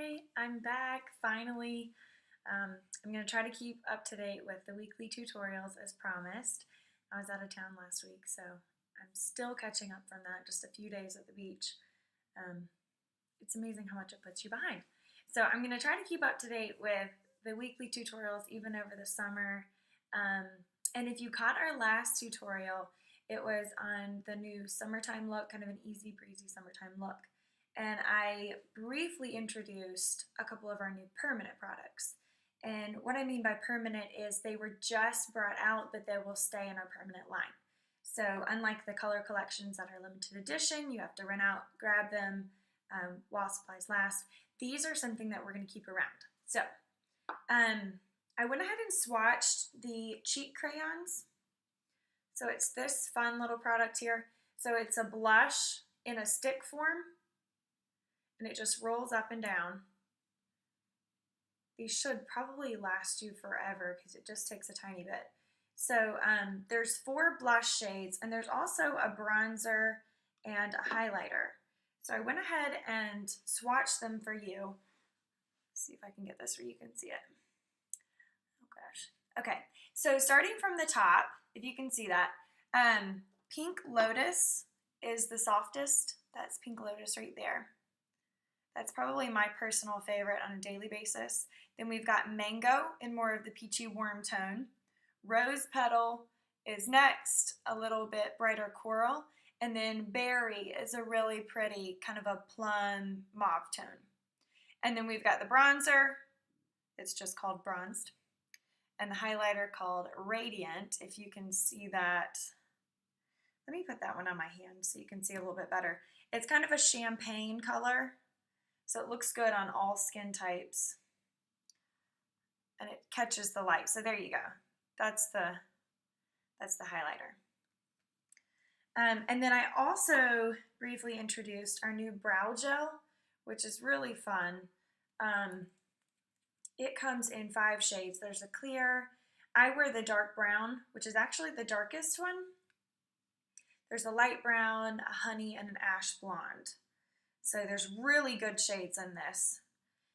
Hi, I'm back finally. I'm going to try to keep up to date with the weekly tutorials as promised. I was out of town last week, so I'm still catching up from that, just a few days at the beach. Um, it's amazing how much it puts you behind. So I'm going to try to keep up to date with the weekly tutorials even over the summer. And if you caught our last tutorial, it was on the new summertime look, kind of an easy breezy summertime look. And I briefly introduced a couple of our new permanent products. And what I mean by permanent is they were just brought out, but they will stay in our permanent line. So unlike the color collections that are limited edition, you have to run out, grab them while supplies last. These are something that we're going to keep around. So I went ahead and swatched the cheek crayons. So it's this fun little product here. So it's a blush in a stick form, and it just rolls up and down. These should probably last you forever because it just takes a tiny bit. So there's 4 blush shades, and there's also a bronzer and a highlighter. So I went ahead and swatched them for you. Let's see if I can get this where you can see it. Oh gosh. Okay, so starting from the top, if you can see that, Pink Lotus is the softest. That's Pink Lotus right there. That's probably my personal favorite on a daily basis. Then we've got Mango in more of the peachy warm tone. Rose Petal is next, a little bit brighter coral. And then Berry is a really pretty kind of a plum mauve tone. And then we've got the bronzer. It's just called Bronzed. And the highlighter called Radiant, if you can see that. Let me put that one on my hand so you can see a little bit better. It's kind of a champagne color, so it looks good on all skin types. And it catches the light. So there you go. That's the highlighter. And then I also briefly introduced our new brow gel, which is really fun. It comes in 5 shades. There's a clear. I wear the dark brown, which is actually the darkest one. There's a light brown, a honey, and an ash blonde. So there's really good shades in this.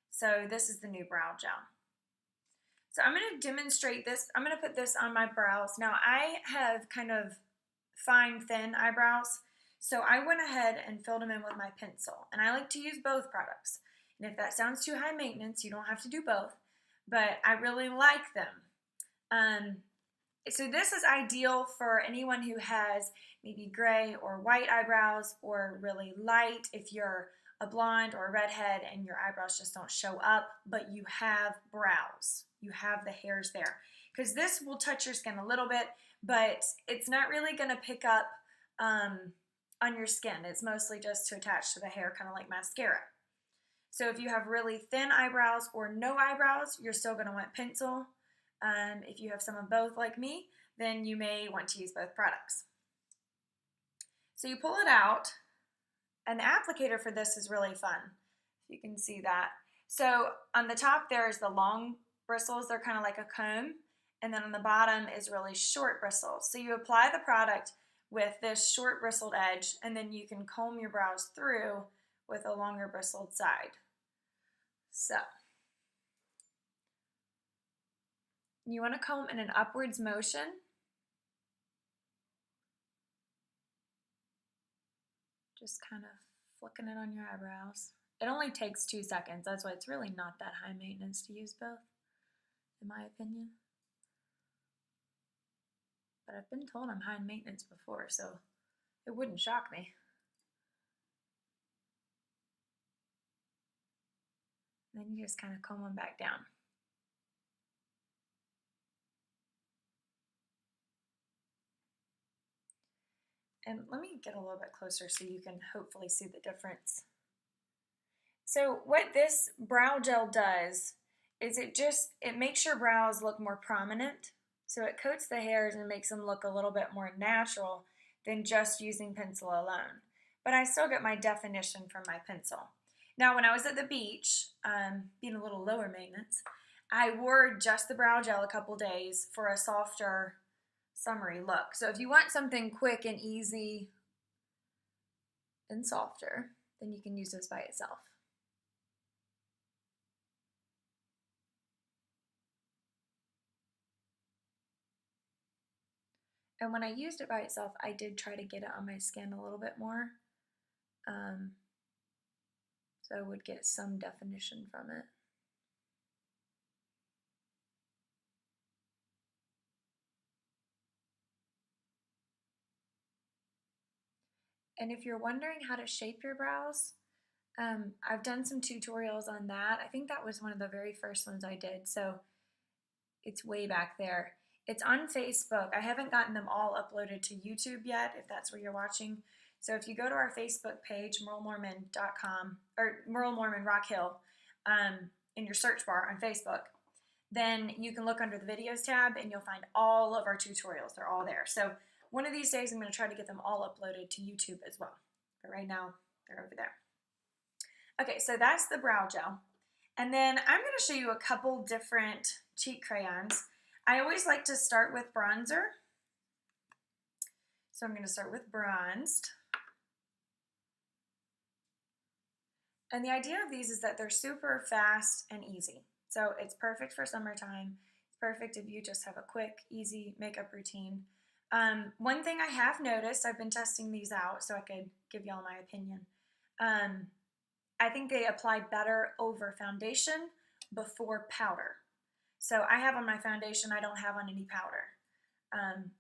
So this is the new brow gel. So I'm going to demonstrate this. I'm going to put this on my brows. Now I have kind of fine, thin eyebrows. So I went ahead and filled them in with my pencil. And I like to use both products. And if that sounds too high maintenance, you don't have to do both. But I really like them. So this is ideal for anyone who has maybe gray or white eyebrows, or really light if you're a blonde or a redhead and your eyebrows just don't show up, but you have brows. You have the hairs there. Because this will touch your skin a little bit, but it's not really going to pick up on your skin. It's mostly just to attach to the hair, kind of like mascara. So if you have really thin eyebrows or no eyebrows, you're still going to want pencil. If you have some of both like me, then you may want to use both products. So you pull it out, and the applicator for this is really fun. You can see that. So on the top there is the long bristles. They're kind of like a comb. And then on the bottom is really short bristles. So you apply the product with this short bristled edge, and then you can comb your brows through with a longer bristled side. So you want to comb in an upwards motion. Just kind of flicking it on your eyebrows. It only takes 2 seconds. That's why it's really not that high maintenance to use both, in my opinion. But I've been told I'm high maintenance before, so it wouldn't shock me. And then you just kind of comb them back down. And let me get a little bit closer so you can hopefully see the difference. So what this brow gel does is it makes your brows look more prominent. So it coats the hairs and makes them look a little bit more natural than just using pencil alone. But I still get my definition from my pencil. Now when I was at the beach, being a little lower maintenance, I wore just the brow gel a couple days for a softer, summery look. So if you want something quick and easy and softer, then you can use this by itself. And when I used it by itself, I did try to get it on my skin a little bit more. So I would get some definition from it. And if you're wondering how to shape your brows, I've done some tutorials on that. I think that was one of the very first ones I did, so it's way back there. It's on Facebook. I haven't gotten them all uploaded to YouTube yet, if that's where you're watching. So if you go to our Facebook page, merlenorman.com, or Merle Norman Rock Hill, in your search bar on Facebook, then you can look under the videos tab and you'll find all of our tutorials. They're all there. So one of these days I'm going to try to get them all uploaded to YouTube as well. But right now, they're over there. Okay, so that's the brow gel. And then I'm going to show you a couple different cheek crayons. I always like to start with bronzer. So I'm going to start with bronzed. And the idea of these is that they're super fast and easy. So it's perfect for summertime. It's perfect if you just have a quick, easy makeup routine. One thing I have noticed, I've been testing these out so I could give y'all my opinion. I think they apply better over foundation before powder. So I have on my foundation, I don't have on any powder.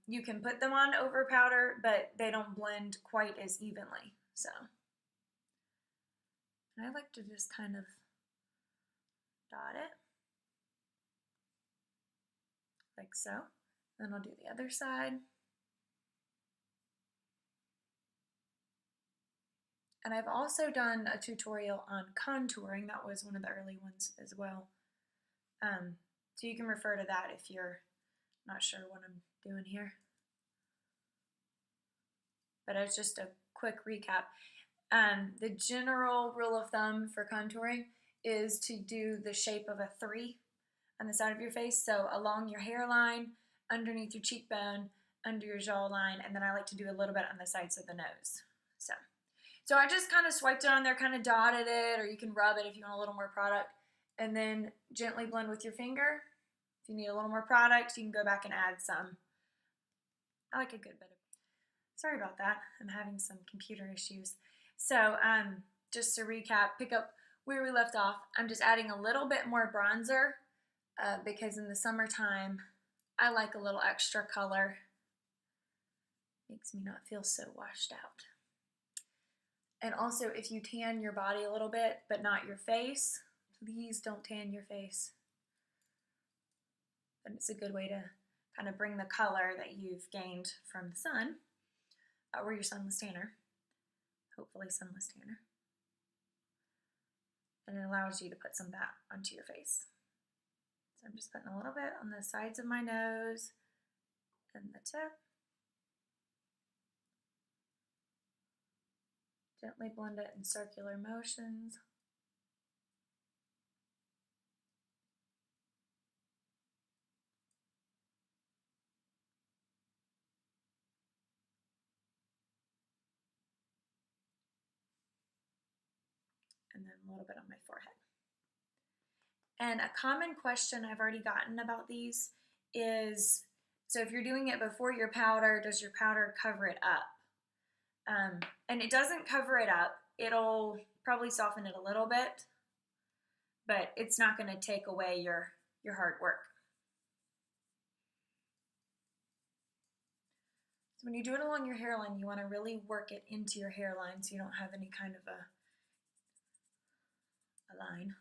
You can put them on over powder, but they don't blend quite as evenly. So, and I like to just kind of dot it, like so. Then I'll do the other side. And I've also done a tutorial on contouring. That was one of the early ones as well. So you can refer to that if you're not sure what I'm doing here. But it's just a quick recap. The general rule of thumb for contouring is to do the shape of a 3 on the side of your face. So along your hairline, underneath your cheekbone, under your jawline, and then I like to do a little bit on the sides of the nose. So I just kind of swiped it on there, kind of dotted it, or you can rub it if you want a little more product, and then gently blend with your finger. If you need a little more product, you can go back and add some. I like a good bit of. Sorry about that. I'm having some computer issues. So just to recap, pick up where we left off. I'm just adding a little bit more bronzer because in the summertime, I like a little extra color. Makes me not feel so washed out. And also, if you tan your body a little bit, but not your face, please don't tan your face. And it's a good way to kind of bring the color that you've gained from the sun, or your sunless tanner, hopefully sunless tanner. And it allows you to put some of that onto your face. So I'm just putting a little bit on the sides of my nose and the tip. Gently blend it in circular motions. And then a little bit on my forehead. And a common question I've already gotten about these is, so if you're doing it before your powder, does your powder cover it up? And it doesn't cover it up. It'll probably soften it a little bit, but it's not going to take away your hard work. So when you do it along your hairline, you want to really work it into your hairline so you don't have any kind of a line.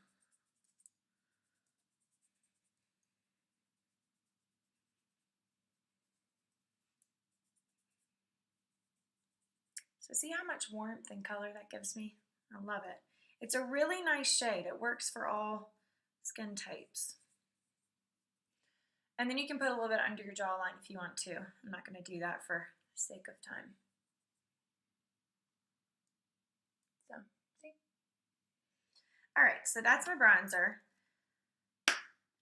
So see how much warmth and color that gives me? I love it. It's a really nice shade. It works for all skin types. And then you can put a little bit under your jawline if you want to. I'm not going to do that for sake of time. So, see? All right, so that's my bronzer.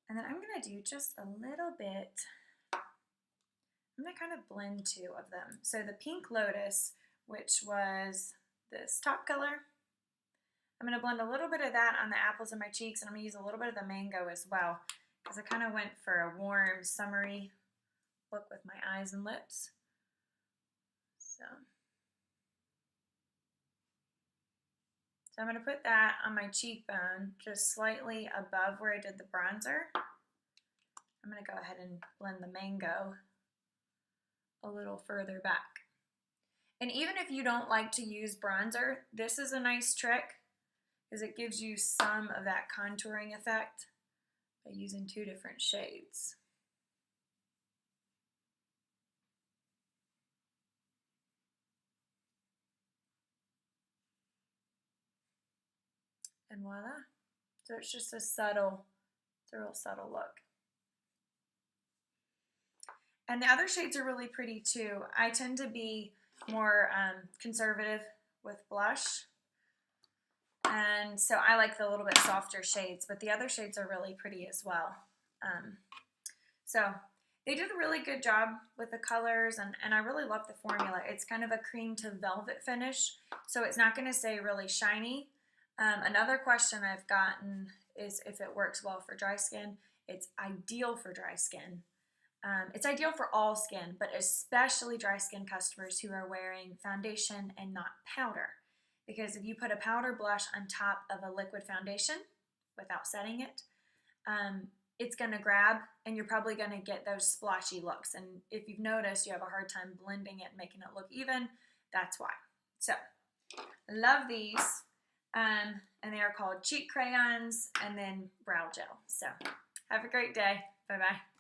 And then I'm going to do just a little bit. I'm going to kind of blend two of them. So the Pink Lotus, which was this top color, I'm going to blend a little bit of that on the apples of my cheeks, and I'm going to use a little bit of the mango as well, because I kind of went for a warm, summery look with my eyes and lips. So I'm going to put that on my cheekbone, just slightly above where I did the bronzer. I'm going to go ahead and blend the mango a little further back. And even if you don't like to use bronzer, this is a nice trick because it gives you some of that contouring effect by using two different shades. And voila. So it's just a real subtle look. And the other shades are really pretty too. I tend to be more conservative with blush. And so I like the little bit softer shades, but the other shades are really pretty as well. So they did a really good job with the colors, and I really love the formula. It's kind of a cream to velvet finish, so it's not going to stay really shiny. Another question I've gotten is if it works well for dry skin. It's ideal for dry skin. It's ideal for all skin, but especially dry skin customers who are wearing foundation and not powder. Because if you put a powder blush on top of a liquid foundation without setting it, it's going to grab and you're probably going to get those splotchy looks. And if you've noticed you have a hard time blending it and making it look even, that's why. So, love these. And they are called cheek crayons and then brow gel. So, have a great day. Bye-bye.